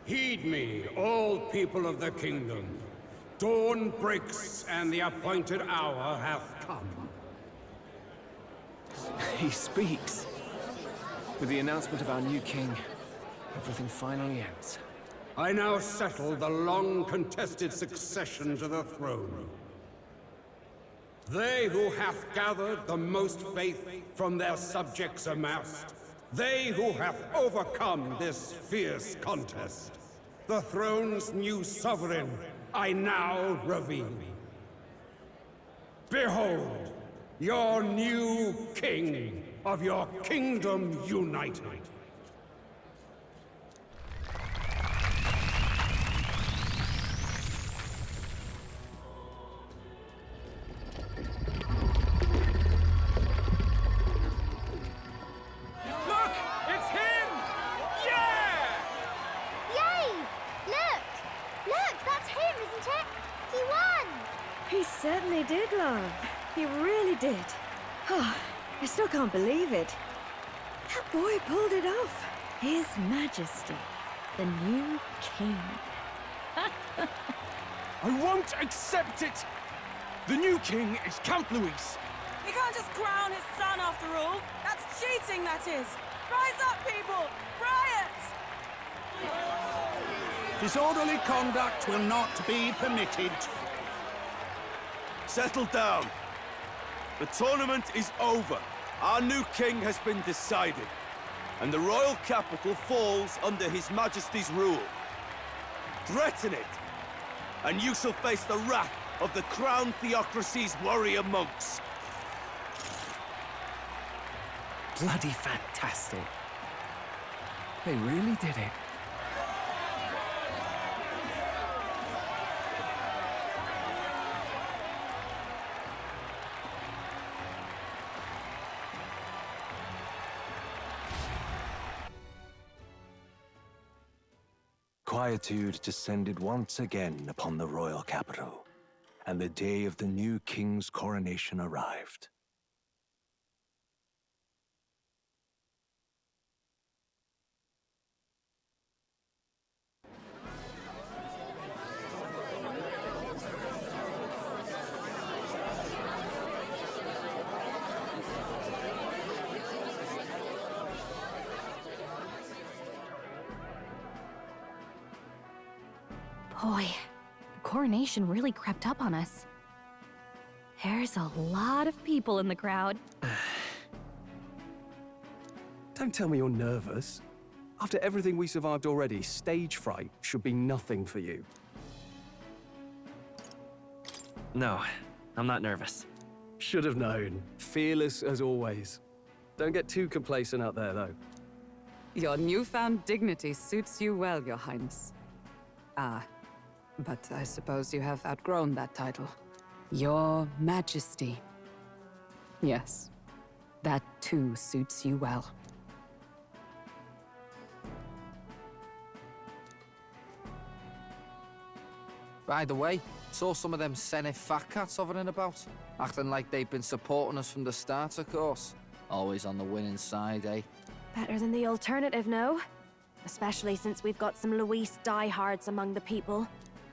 Heed me, all people of the kingdom. Dawn breaks, and the appointed hour hath come. He speaks. With the announcement of our new king, everything finally ends. I now settle the long-contested succession to the throne. They who hath gathered the most faith from their subjects amassed, they who have overcome this fierce contest, the throne's new sovereign, I now reveal. Behold, your new king of your kingdom united. Look! It's him! Yeah! Yay! Look! Look, that's him, isn't it? He won! He certainly did, love. He really did. Oh, I still can't believe it. That boy pulled it off. His Majesty, the new king. I won't accept it! The new king is Count Luis. He can't just crown his son after all. That's cheating, that is. Rise up, people! Riot! Disorderly conduct will not be permitted. Settle down. The tournament is over. Our new king has been decided, and the royal capital falls under His Majesty's rule. Threaten it, and you shall face the wrath of the crown theocracy's warrior monks. Bloody fantastic. They really did it. Quietude descended once again upon the royal capital, and the day of the new king's coronation arrived. Boy, the coronation really crept up on us. There's a lot of people in the crowd. Don't tell me you're nervous. After everything we survived already, stage fright should be nothing for you. No, I'm not nervous. Should have known. Fearless as always. Don't get too complacent out there, though. Your newfound dignity suits you well, Your Highness. But I suppose you have outgrown that title. Your Majesty. Yes, that too suits you well. By the way, saw some of them Senate fat cats hovering about, acting like they've been supporting us from the start, of course. Always on the winning side, eh? Better than the alternative, no? Especially since we've got some Luis diehards among the people.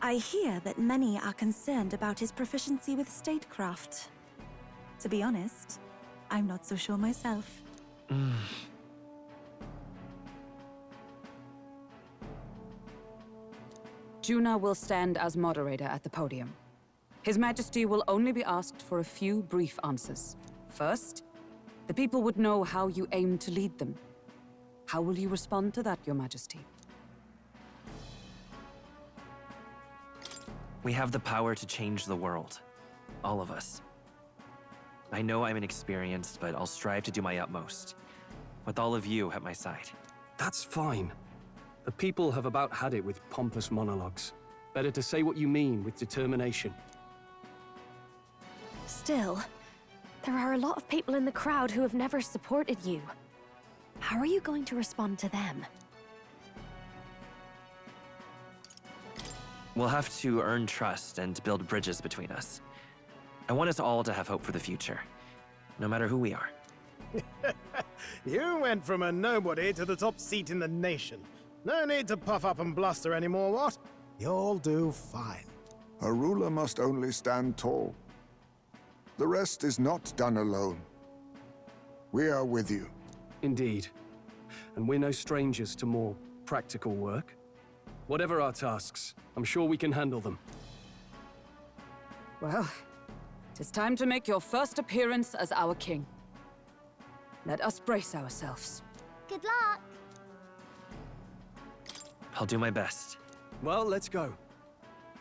I hear that many are concerned about his proficiency with statecraft. To be honest, I'm not so sure myself. Juna will stand as moderator at the podium. His Majesty will only be asked for a few brief answers. First, the people would know how you aim to lead them. How will you respond to that, Your Majesty? We have the power to change the world. All of us. I know I'm inexperienced, but I'll strive to do my utmost. With all of you at my side. That's fine. The people have about had it with pompous monologues. Better to say what you mean with determination. Still, there are a lot of people in the crowd who have never supported you. How are you going to respond to them? We'll have to earn trust and build bridges between us. I want us all to have hope for the future, no matter who we are. You went from a nobody to the top seat in the nation. No need to puff up and bluster anymore, what? You'll do fine. A ruler must only stand tall. The rest is not done alone. We are with you. Indeed. And we're no strangers to more practical work. Whatever our tasks, I'm sure we can handle them. Well, it is time to make your first appearance as our king. Let us brace ourselves. Good luck. I'll do my best. Well, let's go.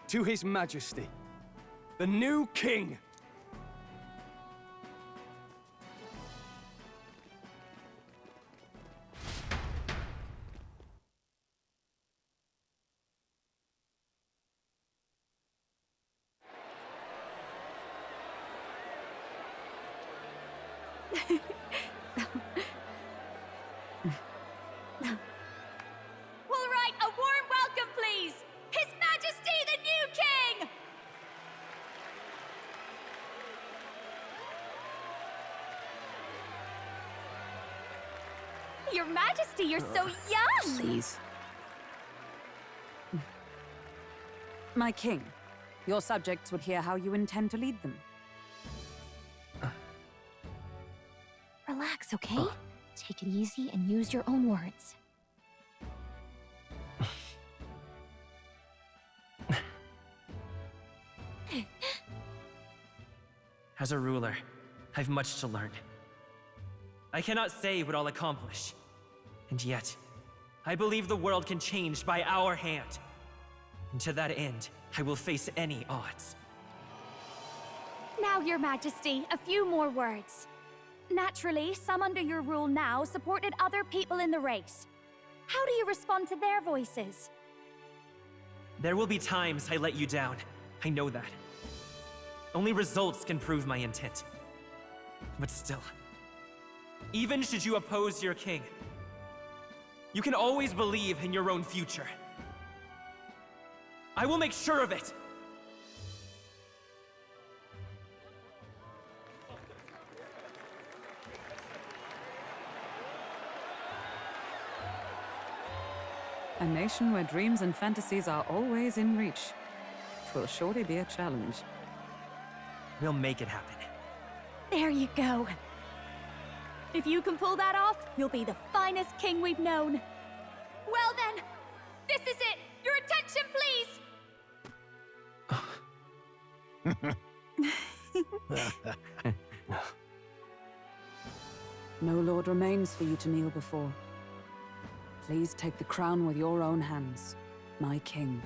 To His Majesty, the new king! All right, a warm welcome, please! His Majesty the new king! Your Majesty, you're so young! Please. My king, your subjects would hear how you intend to lead them. Relax, okay? Take it easy and use your own words. As a ruler, I've much to learn. I cannot say what I'll accomplish. And yet, I believe the world can change by our hand. And to that end, I will face any odds. Now, Your Majesty, a few more words. Naturally, some under your rule now supported other people in the race. How do you respond to their voices? There will be times I let you down. I know that. Only results can prove my intent. But still, even should you oppose your king, you can always believe in your own future. I will make sure of it! A nation where dreams and fantasies are always in reach. Twill surely be a challenge. We'll make it happen. There you go. If you can pull that off, you'll be the finest king we've known. Well then, this is it! Your attention, please! No lord remains for you to kneel before. Please take the crown with your own hands, my king.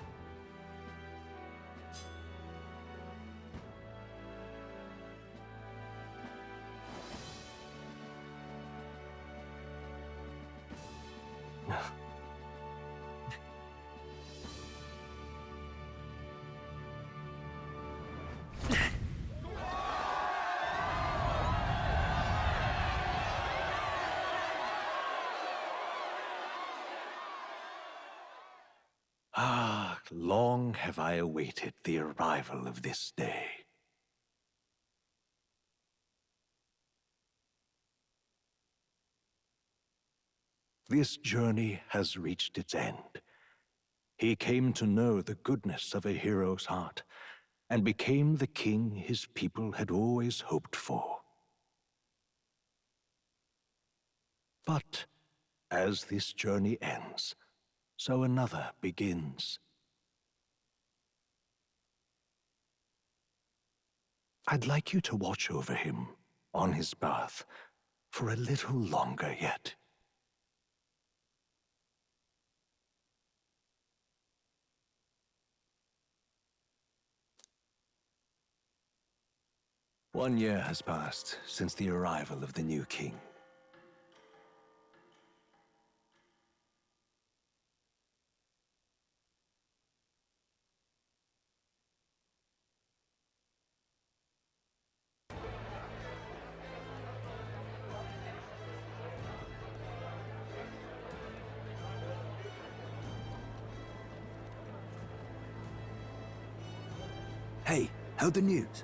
Ah, long have I awaited the arrival of this day. This journey has reached its end. He came to know the goodness of a hero's heart, and became the king his people had always hoped for. But as this journey ends, so another begins. I'd like you to watch over him on his path for a little longer yet. One year has passed since the arrival of the new king. Hey, heard the news?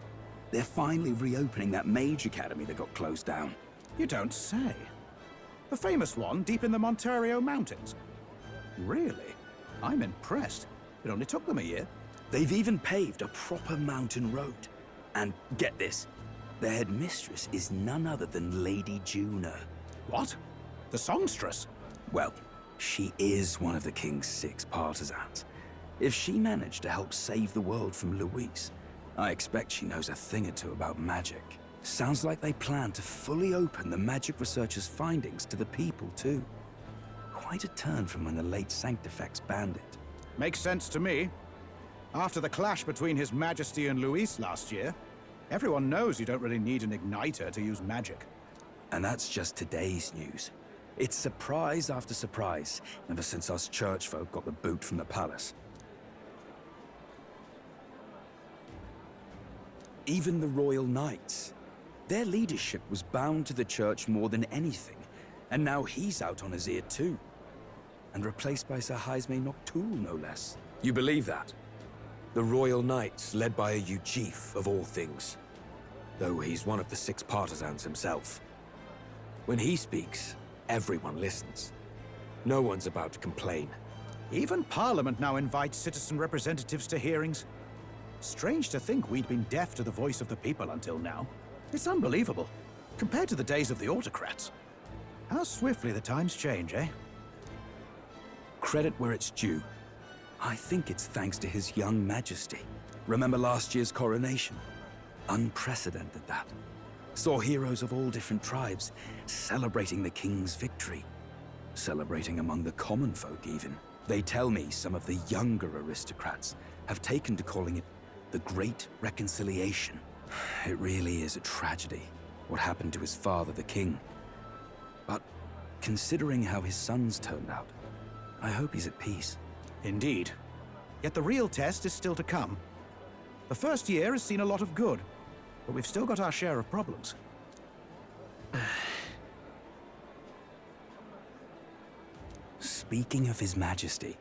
They're finally reopening that mage academy that got closed down. You don't say. The famous one deep in the Monterio Mountains. Really? I'm impressed. It only took them a year. They've even paved a proper mountain road. And get this, their headmistress is none other than Lady Juna. What? The songstress? Well, she is one of the king's 6 partisans. If she managed to help save the world from Luis, I expect she knows a thing or two about magic. Sounds like they plan to fully open the magic researchers' findings to the people, too. Quite a turn from when the late Sanctifex banned it. Makes sense to me. After the clash between His Majesty and Luis last year, everyone knows you don't really need an igniter to use magic. And that's just today's news. It's surprise after surprise, ever since us churchfolk got the boot from the palace. Even the Royal Knights. Their leadership was bound to the church more than anything, and now he's out on his ear too. And replaced by Sir Jaime Noctul, no less. You believe that? The Royal Knights, led by a Uchief, of all things. Though he's one of the 6 partisans himself. When he speaks, everyone listens. No one's about to complain. Even Parliament now invites citizen representatives to hearings. Strange to think we'd been deaf to the voice of the people until now. It's unbelievable, compared to the days of the autocrats. How swiftly the times change, eh? Credit where it's due. I think it's thanks to His young majesty. Remember last year's coronation? Unprecedented, that. Saw heroes of all different tribes celebrating the king's victory. Celebrating among the common folk, even. They tell me some of the younger aristocrats have taken to calling it the Great Reconciliation. It really is a tragedy, what happened to his father, the king. But considering how his sons turned out, I hope he's at peace. Indeed. Yet the real test is still to come. The first year has seen a lot of good, but we've still got our share of problems. Speaking of His Majesty,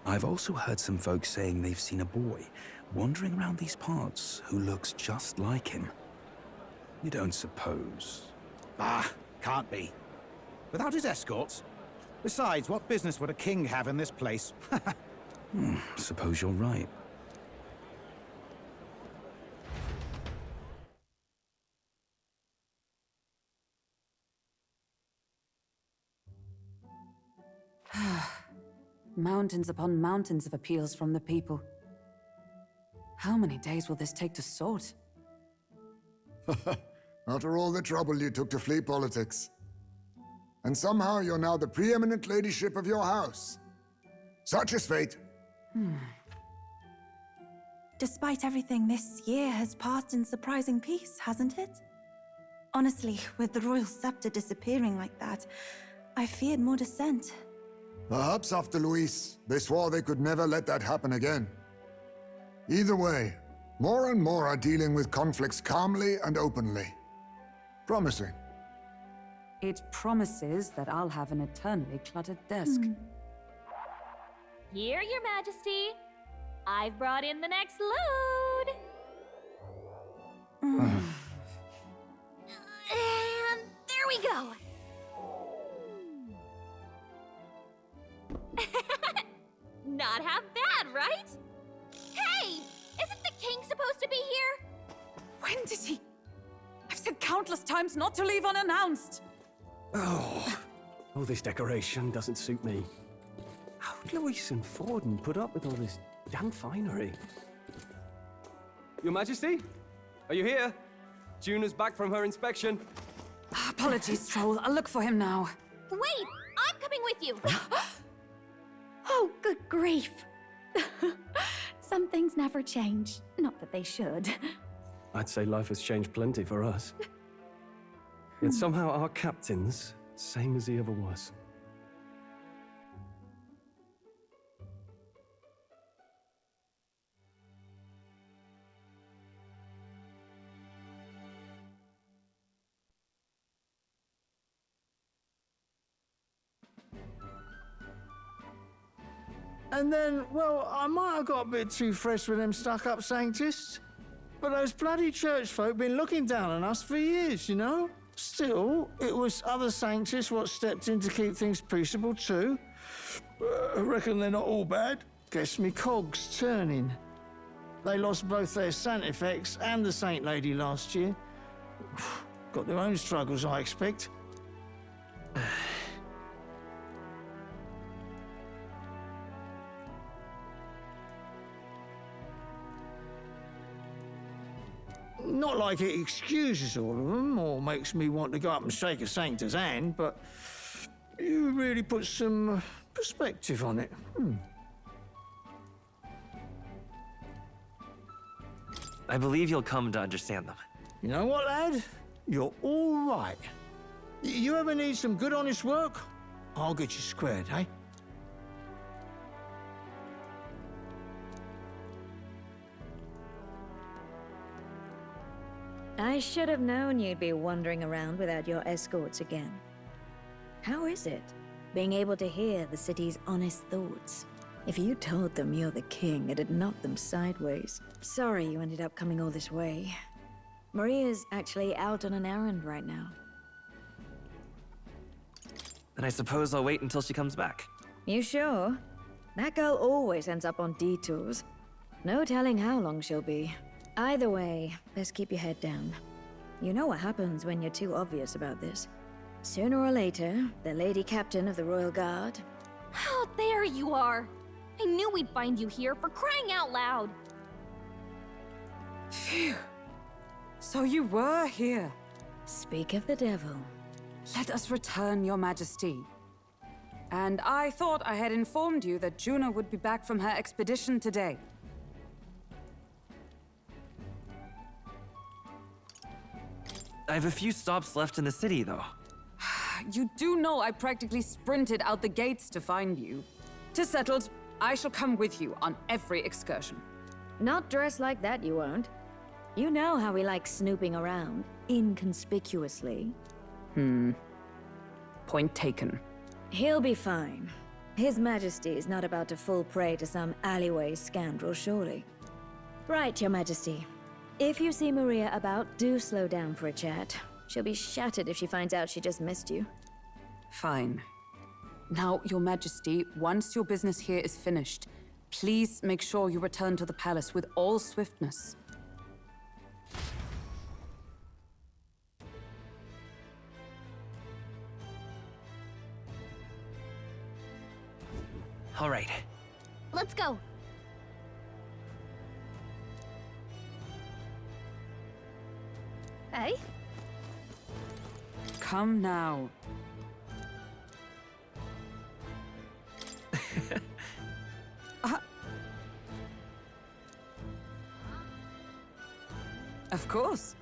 I've also heard some folks saying they've seen a boy wandering around these parts who looks just like him. You don't suppose? Ah, can't be. Without his escorts? Besides, what business would a king have in this place? Suppose you're right. Mountains upon mountains of appeals from the people. How many days will this take to sort? After all the trouble you took to flee politics. And somehow you're now the preeminent ladyship of your house. Such is fate. Despite everything, this year has passed in surprising peace, hasn't it? Honestly, with the royal scepter disappearing like that, I feared more dissent. Perhaps after Luis, they swore they could never let that happen again. Either way, more and more are dealing with conflicts calmly and openly. Promising. It promises that I'll have an eternally cluttered desk. Here, Your Majesty. I've brought in the next load. And there we go. Not half bad, right? Hey! Isn't the king supposed to be here? When did he? I've said countless times not to leave unannounced. Oh, all this decoration doesn't suit me. How'd Luis and Forden put up with all this damn finery? Your Majesty? Are you here? Juna's back from her inspection. Apologies, Troll. I'll look for him now. Wait! I'm coming with you! Oh, good grief. Some things never change. Not that they should. I'd say life has changed plenty for us. Yet somehow our captain's same as he ever was. And then, well, I might have got a bit too fresh with them stuck-up Sanctists. But those bloody church folk been looking down on us for years, you know? Still, it was other Sanctists what stepped in to keep things peaceable too. I reckon they're not all bad. Guess me cogs turning. They lost both their Santifex and the Saint Lady last year. Got their own struggles, I expect. Not like it excuses all of them or makes me want to go up and shake a sanctor's hand, but you really put some perspective on it. I believe you'll come to understand them. You know what, lad? You're all right. You ever need some good, honest work? I'll get you squared, eh? I should have known you'd be wandering around without your escorts again. How is it, being able to hear the city's honest thoughts? If you told them you're the king, it'd knock them sideways. Sorry you ended up coming all this way. Maria's actually out on an errand right now. Then I suppose I'll wait until she comes back. You sure? That girl always ends up on detours. No telling how long she'll be. Either way, best keep your head down. You know what happens when you're too obvious about this. Sooner or later, the Lady Captain of the Royal Guard... Oh, there you are! I knew we'd find you here, for crying out loud! Phew. So you were here. Speak of the devil. Let us return, Your Majesty. And I thought I had informed you that Juno would be back from her expedition today. I have a few stops left in the city, though. You do know I practically sprinted out the gates to find you. 'Tis settled. I shall come with you on every excursion. Not dressed like that, you won't. You know how we like snooping around, inconspicuously. Point taken. He'll be fine. His Majesty is not about to fall prey to some alleyway scoundrel, surely. Right, Your Majesty. If you see Maria about, do slow down for a chat. She'll be shattered if she finds out she just missed you. Fine. Now, Your Majesty, once your business here is finished, please make sure you return to the palace with all swiftness. All right. Let's go! Hey? Come now. Of course.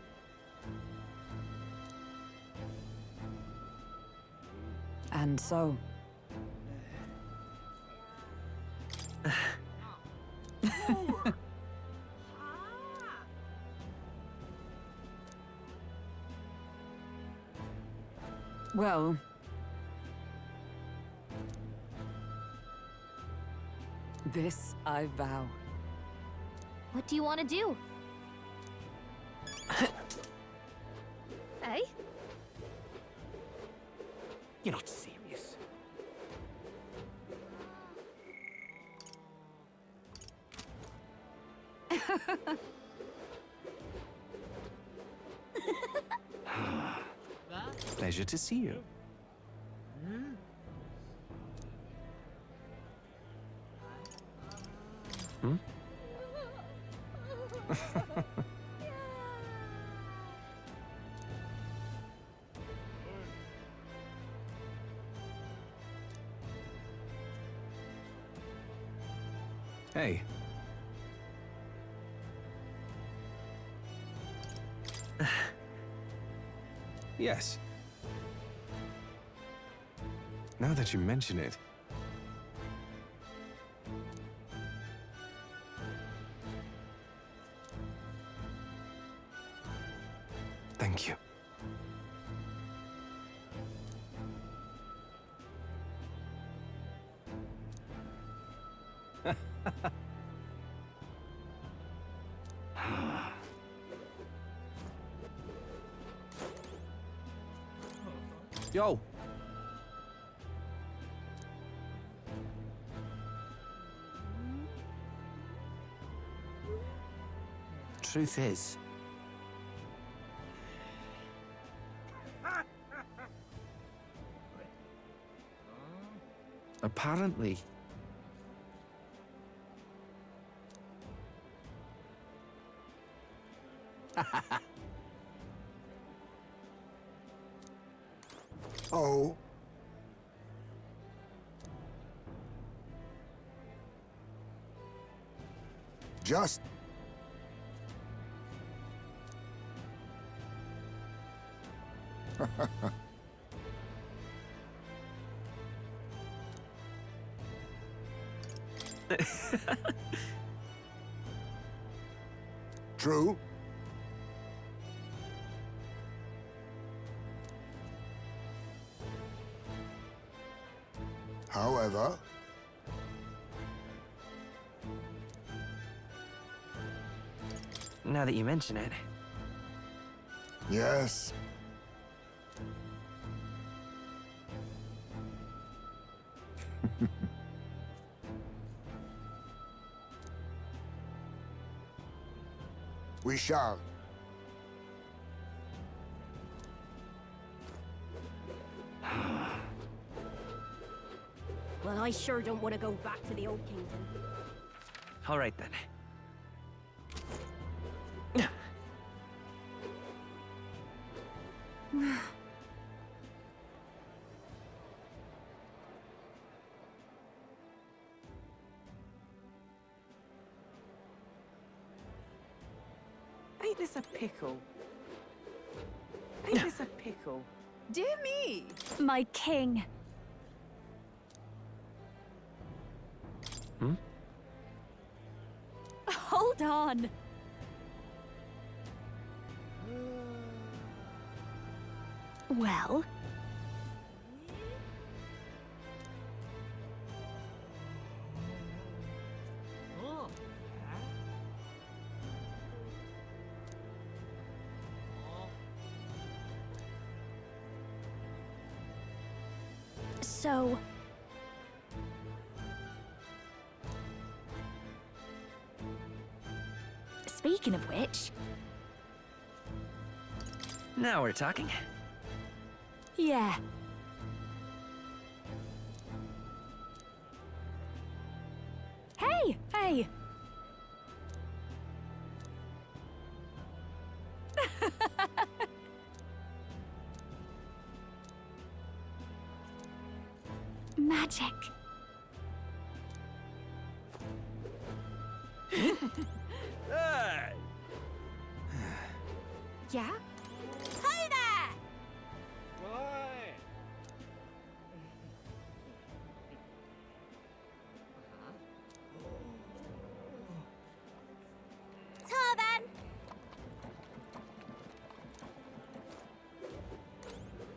And so... Well... This I vow. What do you want to do? Hey? You're not serious. Pleasure to see you. Hmm? Hey. Yes. Now that you mention it. Thank you. Yo. Truth is, apparently, Oh. Just... True. However... Now that you mention it. Yes. We shall. Well, I sure don't want to go back to the old kingdom. All right then. Ain't this a pickle? Ain't this a pickle? Dear me! My king. Hmm? Hold on. Well? So... Speaking of which... Now we're talking. Yeah. Hey! Hey! Magic. Hey! Yeah? Hi there! Turban!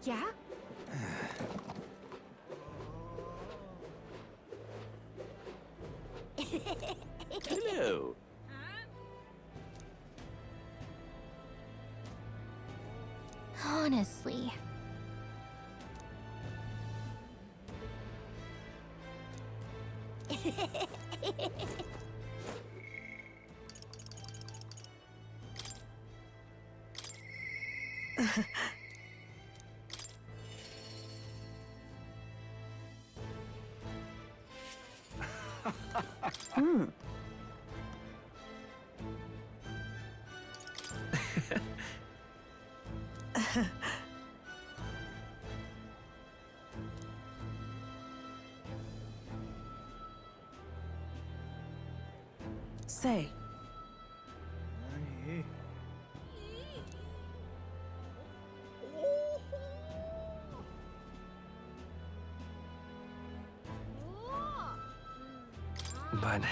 Yeah? Hello. Honestly. Hmm. Say. But...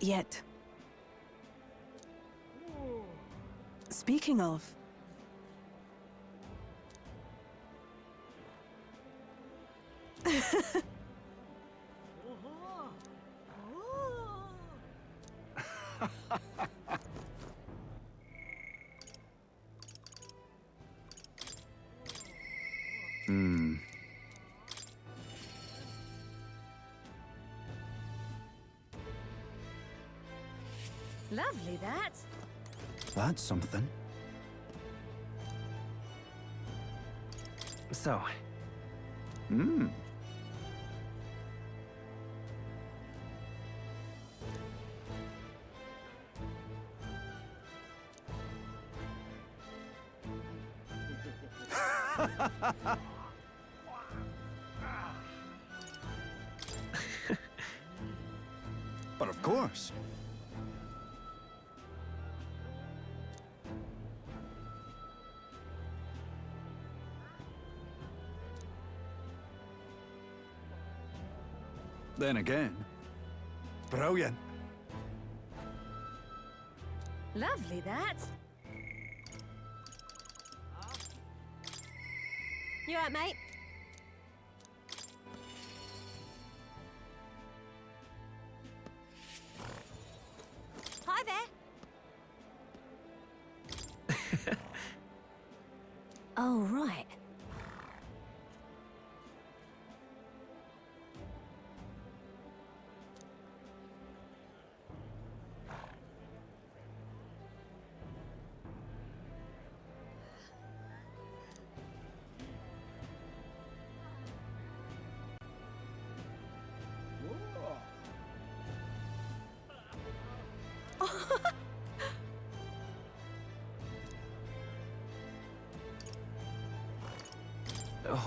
Yet. Speaking of... Lovely, that. That's something. So, Hmm. But of course. Then again, brilliant. Lovely, that. You alright, mate? Hi there. Oh, right.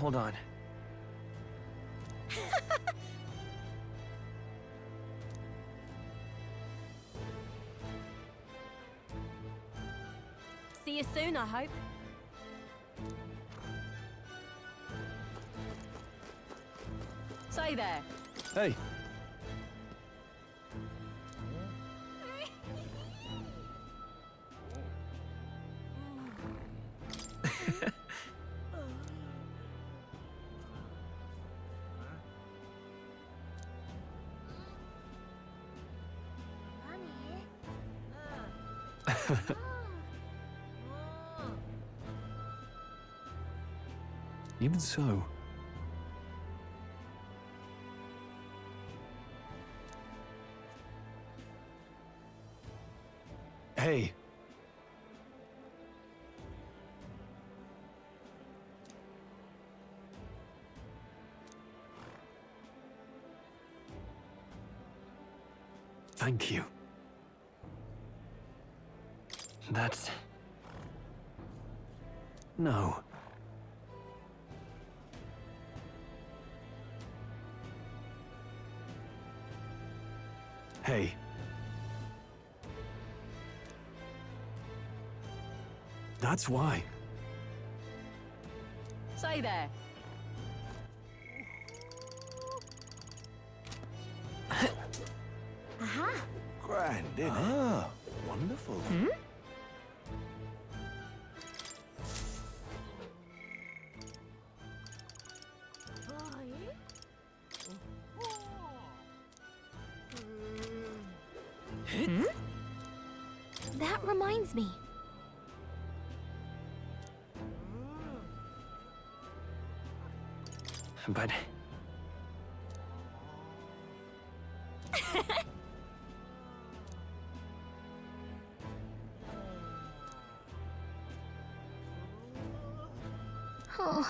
hold on. See you soon, I hope. Say there. Hey. Even so. Hey. Thank you. That's... No. Hey. That's why. Say there. Aha! Grand, innit? Ah, wonderful. Hmm? Hmm? That reminds me. But... Oh.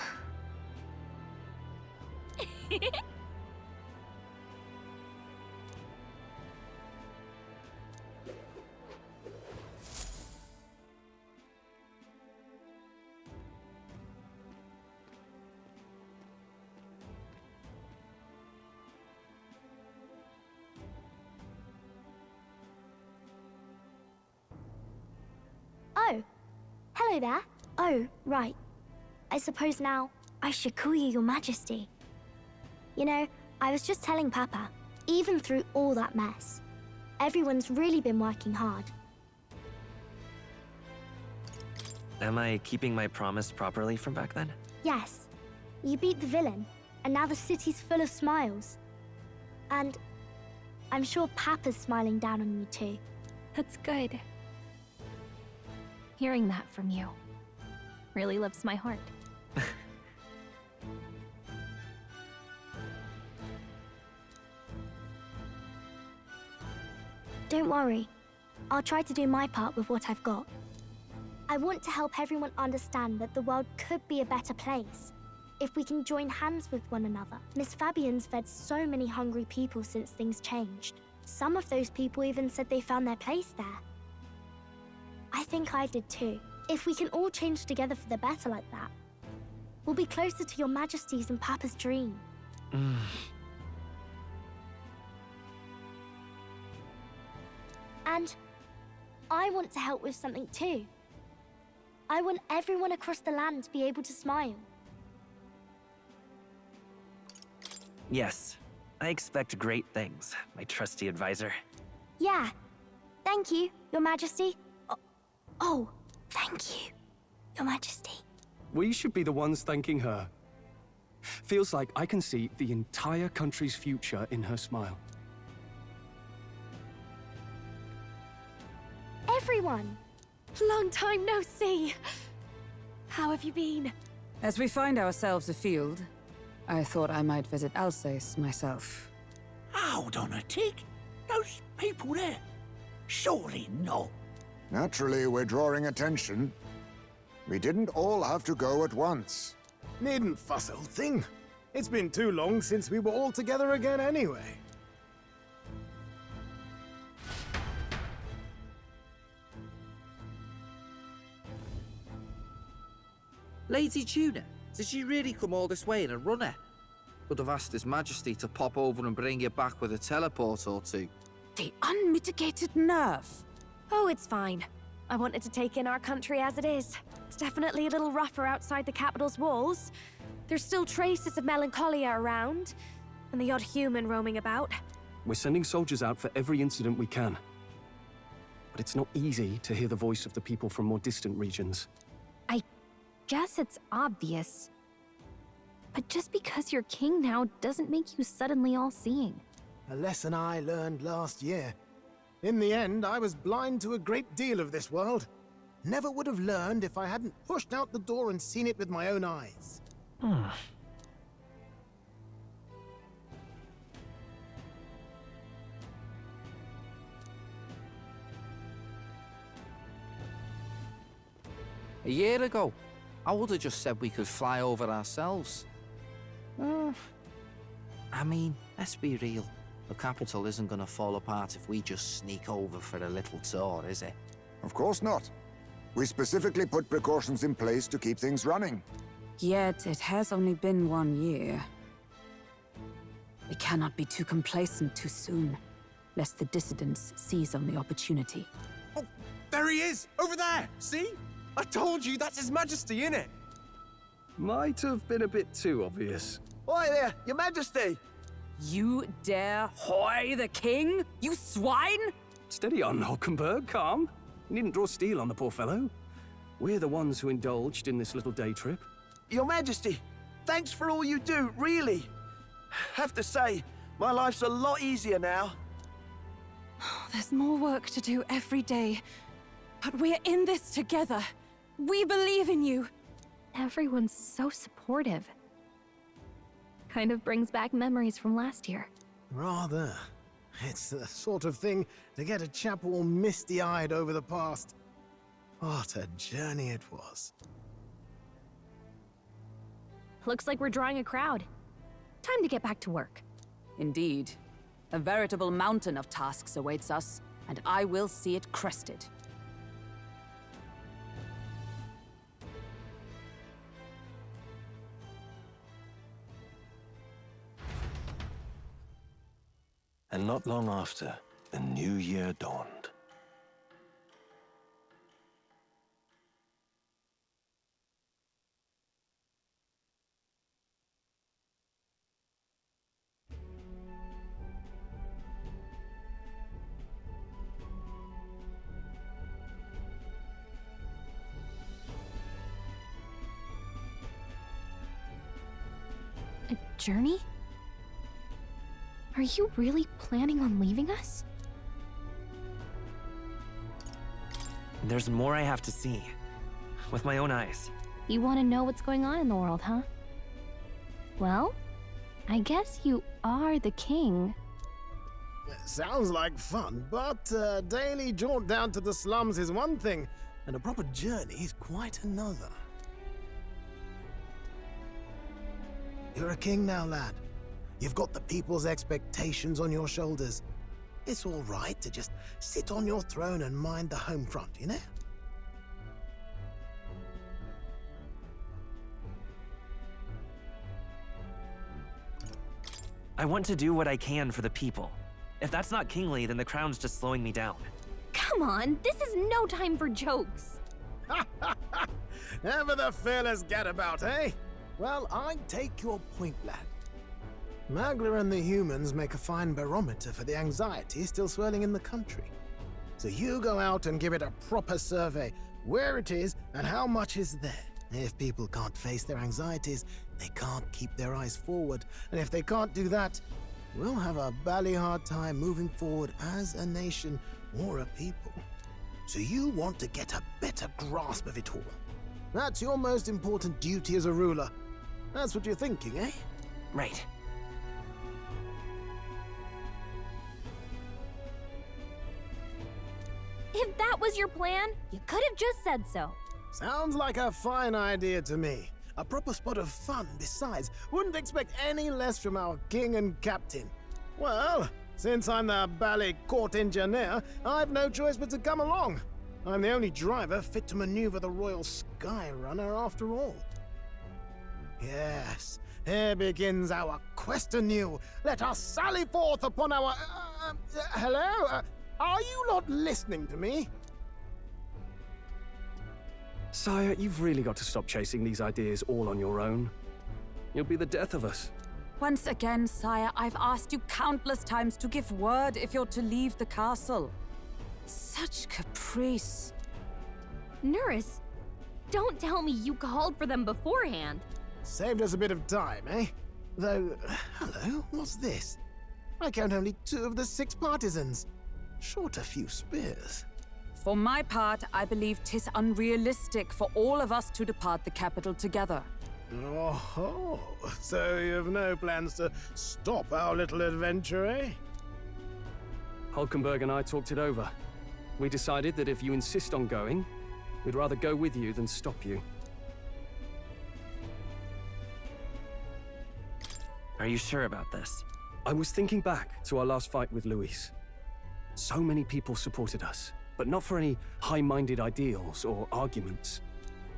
Oh, hello there. Oh, right. I suppose now I should call you Your Majesty. You know, I was just telling Papa, even through all that mess, everyone's really been working hard. Am I keeping my promise properly from back then? Yes, you beat the villain, and now the city's full of smiles. And I'm sure Papa's smiling down on you too. That's good. Hearing that from you really lifts my heart. Don't worry. I'll try to do my part with what I've got. I want to help everyone understand that the world could be a better place if we can join hands with one another. Miss Fabian's fed so many hungry people since things changed. Some of those people even said they found their place there. I think I did too. If we can all change together for the better like that, we'll be closer to your Majesty's and Papa's dream. And I want to help with something too. I want everyone across the land to be able to smile. Yes, I expect great things, my trusty advisor. Yeah. Thank you, Your Majesty. Oh, thank you, Your Majesty. We should be the ones thanking her. Feels like I can see the entire country's future in her smile. Everyone! Long time no see! How have you been? As we find ourselves afield, I thought I might visit Alsace myself. Hold on a tick. Those people there. Surely not. Naturally, we're drawing attention. We didn't all have to go at once. Needn't fuss, old thing. It's been too long since we were all together again anyway. Lady Tuna, did you really come all this way in a runner? Could have asked His Majesty to pop over and bring you back with a teleport or two. The unmitigated nerve. Oh, it's fine. I wanted to take in our country as it is. It's definitely a little rougher outside the capital's walls. There's still traces of melancholia around, and the odd human roaming about. We're sending soldiers out for every incident we can. But it's not easy to hear the voice of the people from more distant regions. I guess it's obvious. But just because you're king now doesn't make you suddenly all-seeing. A lesson I learned last year. In the end, I was blind to a great deal of this world. Never would have learned if I hadn't pushed out the door and seen it with my own eyes. A year ago, I would have just said we could fly over ourselves. I mean, let's be real. The capital isn't going to fall apart if we just sneak over for a little tour, is it? Of course not. We specifically put precautions in place to keep things running. Yet it has only been 1 year. We cannot be too complacent too soon, lest the dissidents seize on the opportunity. Oh, there he is! Over there! See? I told you, that's His Majesty, innit? Might have been a bit too obvious. Oi there, Your Majesty! You dare hoy the king? You swine! Steady on, Hulkenberg, calm. You needn't draw steel on the poor fellow. We're the ones who indulged in this little day trip. Your Majesty, thanks for all you do, really. Have to say, my life's a lot easier now. There's more work to do every day. But we're in this together. We believe in you. Everyone's so supportive. Kind of brings back memories from last year. Rather. It's the sort of thing to get a chap all misty-eyed over the past. What a journey it was. Looks like we're drawing a crowd. Time to get back to work. Indeed. A veritable mountain of tasks awaits us, and I will see it crested. And not long after, the new year dawned. A journey? Are you really planning on leaving us? There's more I have to see. With my own eyes. You want to know what's going on in the world, huh? Well, I guess you are the king. Sounds like fun, but a daily jaunt down to the slums is one thing, and a proper journey is quite another. You're a king now, lad. You've got the people's expectations on your shoulders. It's all right to just sit on your throne and mind the home front, you know? I want to do what I can for the people. If that's not kingly, then the crown's just slowing me down. Come on, this is no time for jokes. Ever the fearless gadabout, eh? Well, I take your point, lad. Magla and the humans make a fine barometer for the anxiety still swirling in the country. So you go out and give it a proper survey, where it is and how much is there. If people can't face their anxieties, they can't keep their eyes forward. And if they can't do that, we'll have a bally hard time moving forward as a nation or a people. So you want to get a better grasp of it all. That's your most important duty as a ruler. That's what you're thinking, eh? Right. If that was your plan, you could have just said so. Sounds like a fine idea to me. A proper spot of fun, besides. Wouldn't expect any less from our king and captain. Well, since I'm the bally court engineer, I've no choice but to come along. I'm the only driver fit to maneuver the Royal Skyrunner after all. Yes, here begins our quest anew. Let us sally forth upon our... hello? Are you not listening to me? Sire, you've really got to stop chasing these ideas all on your own. You'll be the death of us. Once again, sire, I've asked you countless times to give word if you're to leave the castle. Such caprice. Nurse, don't tell me you called for them beforehand. Saved us a bit of time, eh? Though, hello, what's this? I count only 2 of the 6 partisans. Short a few spears. For my part, I believe 'tis unrealistic for all of us to depart the capital together. Oh, so you've no plans to stop our little adventure, eh? Hulkenberg and I talked it over. We decided that if you insist on going, we'd rather go with you than stop you. Are you sure about this? I was thinking back to our last fight with Luis. So many people supported us, but not for any high-minded ideals or arguments.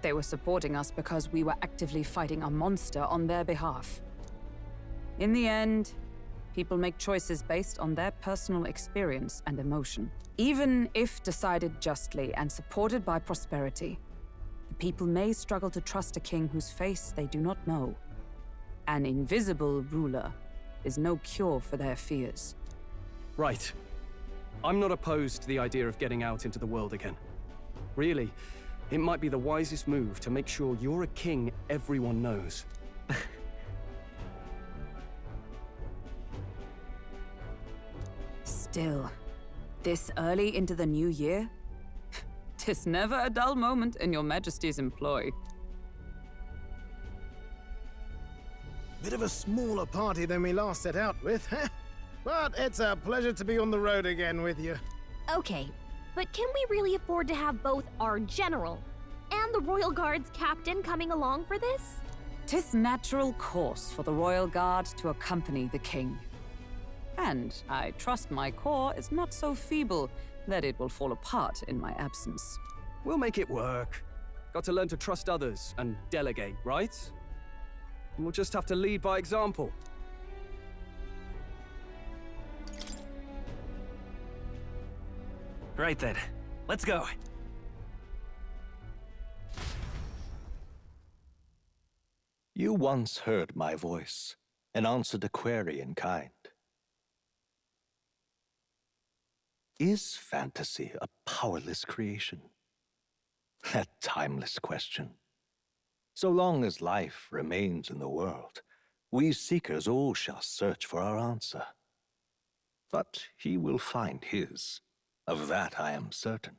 They were supporting us because we were actively fighting a monster on their behalf. In the end, people make choices based on their personal experience and emotion. Even if decided justly and supported by prosperity, the people may struggle to trust a king whose face they do not know. An invisible ruler is no cure for their fears. Right. I'm not opposed to the idea of getting out into the world again. Really, it might be the wisest move to make sure you're a king everyone knows. Still, this early into the new year? 'Tis never a dull moment in your Majesty's employ. Bit of a smaller party than we last set out with, huh? But it's a pleasure to be on the road again with you. Okay, but can we really afford to have both our general and the Royal Guard's captain coming along for this? 'Tis natural course for the Royal Guard to accompany the king. And I trust my corps is not so feeble that it will fall apart in my absence. We'll make it work. Got to learn to trust others and delegate, right? And we'll just have to lead by example. Right then, let's go. You once heard my voice and answered a query in kind. Is fantasy a powerless creation? That timeless question. So long as life remains in the world, we seekers all shall search for our answer. But he will find his. Of that I am certain.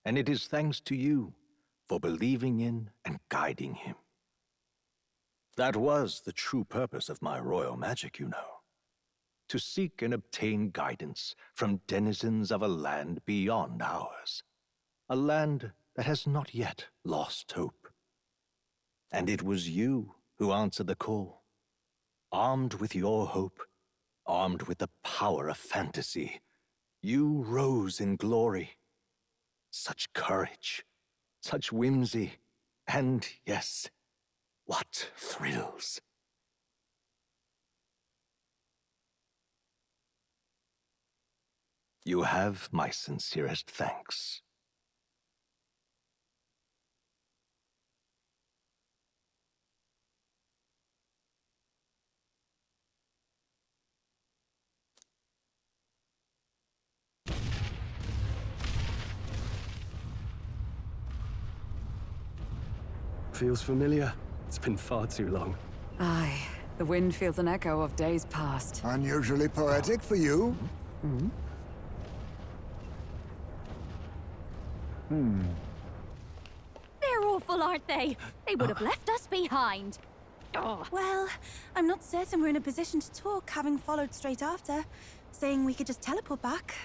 And it is thanks to you for believing in and guiding him. That was the true purpose of my royal magic, you know. to seek and obtain guidance from denizens of a land beyond ours. A land that has not yet lost hope. And it was you who answered the call. Armed with your hope, armed with the power of fantasy, you rose in glory. Such courage, such whimsy, and yes, what thrills. You have my sincerest thanks. Feels familiar. It's been far too long. Aye, the wind feels an echo of days past. Unusually poetic for you. They're awful, aren't they? They would have left us behind. Oh. Well, I'm not certain we're in a position to talk, having followed straight after, saying we could just teleport back.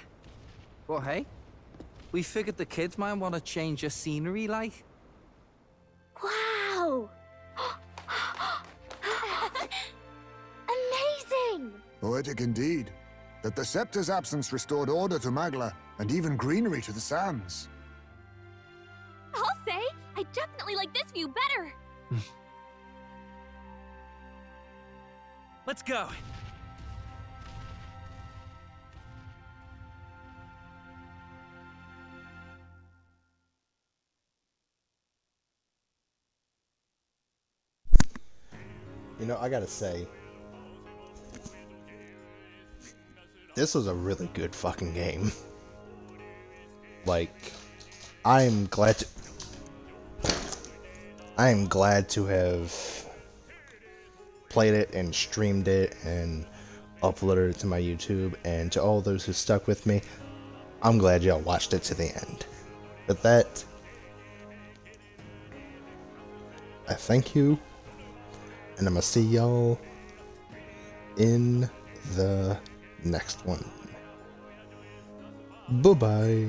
Well, hey, we figured the kids might want to change your scenery, like. Wow! Amazing! Poetic indeed. That the scepter's absence restored order to Magla, and even greenery to the sands. I'll say, I definitely like this view better. Let's go. You know, I gotta say, this was a really good fucking game. Like, I am glad to have played it and streamed it and uploaded it to my YouTube, and to all those who stuck with me, I'm glad y'all watched it to the end. With that, I thank you, and I'm gonna see y'all in the next one. Bye-bye.